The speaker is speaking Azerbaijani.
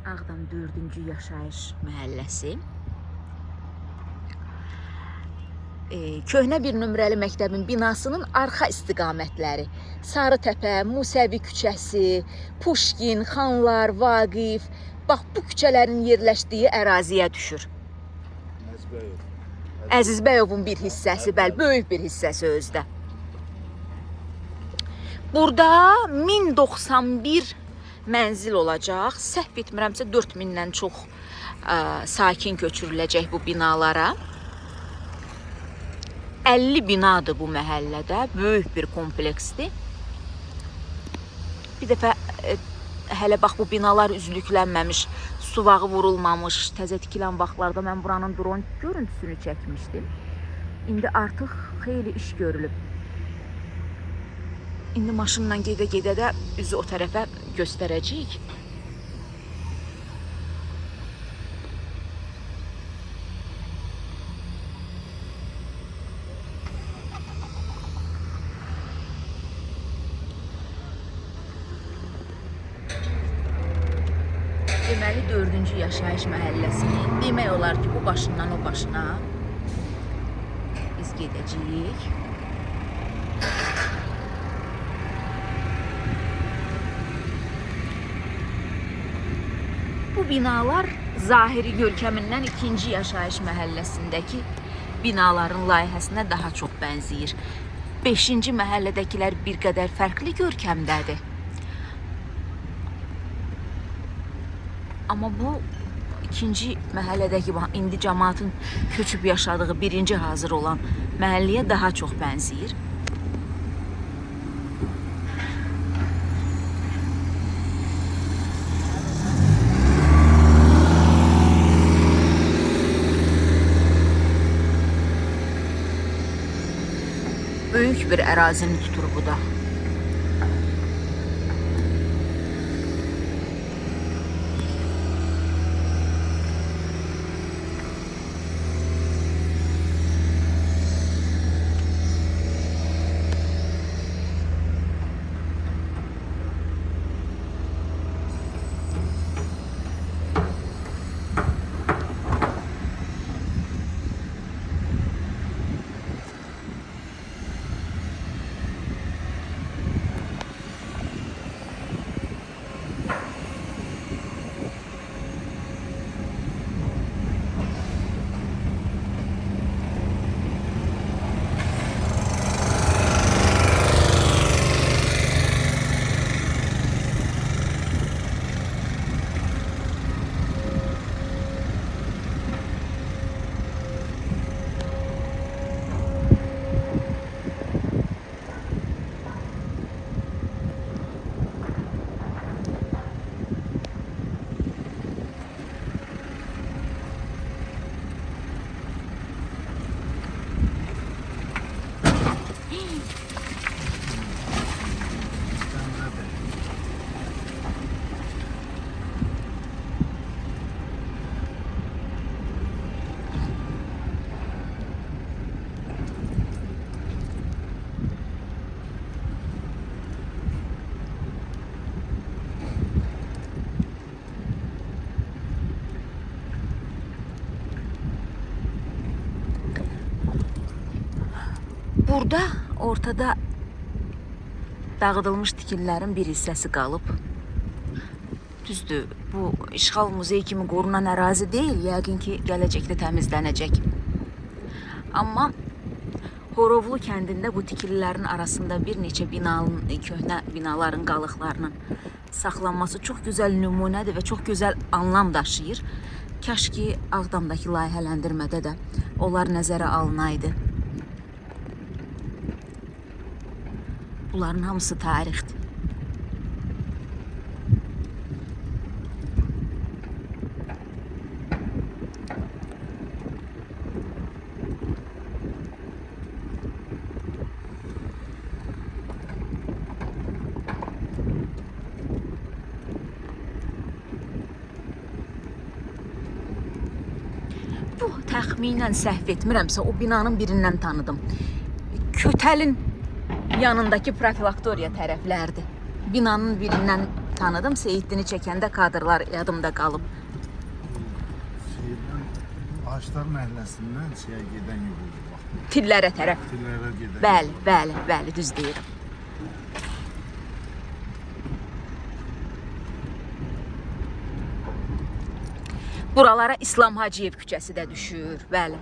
Ağdam 4-cü yaşayış məhəlləsi. Köhnə bir nömrəli məktəbin binasının arxa istiqamətləri. Sarıtəpə, Musəvi küçəsi, Puşkin, Xanlar, Vaqif. Bax, bu küçələrin yerləşdiyi əraziyə düşür. Əzizbəyovun bir hissəsi, bəli, böyük bir hissəsi özdə. Burada 1091 mənzil olacaq. Səhv etmirəmsə 4000-dən çox sakin köçürüləcək bu binalara. 50 binadır bu məhəllədə, böyük bir kompleksdir. Bir dəfə hələ bax bu binalar üzlüklənməmiş, suvağı vurulmamış, təzə tikilən vaxtlarda mən buranın dron görüntüsünü çəkmişdim. İndi artıq xeyli iş görülüb. İndi maşınla gedə-gedə də üzü o tərəfə göstərəcəyik. Deməli 4-cü yaşayış məhəlləsi. Demək olar ki, bu başından o başına biz gedəcəyik. Bu binalar zahiri görkəmindən 2-ci yaşayış məhəlləsindəki binaların layihəsinə daha çox bənzəyir. 5-ci məhəllədəkilər bir qədər fərqli görkəmdədir. Amma bu ikinci məhəllədəki, indi cəmaatın köçüb yaşadığı birinci hazır olan məhəlləyə daha çox bənzəyir. Böyük bir ərazini tutur bu da. Burada ortada dağıdılmış tikililərin bir hissəsi qalıb. Düzdür, bu işğal muzeyi kimi qorunan ərazi deyil, yəqin ki, gələcəkdə təmizlənəcək. Amma Horovlu kəndində bu tikililərin arasında bir neçə köhnə binaların qalıqlarının saxlanması çox gözəl nümunədir və çox gözəl anlam daşıyır. Kaş ki, Ağdamdakı layihələndirmədə də onlar nəzərə alınaydı. Bunların hamısı tarixdir. Bu təxminən səhv etmirəmsə o binanın birindən tanıdım. Kötəlin yanındaki profilaktoriya tərəflərdir. Binanın birindən tanıdım. Seyidini çəkəndə kadrlar yadımda qalıb. Şeydən, Ağaçlar məhəlləsindən şeyə gedən yol oldu. Bax, Fillərə tərəf. Fillərə gedən Bəli, yol. bəli, bəli, düz deyirəm. Buralara İslam Hacıyev küçəsi də düşür, bəli.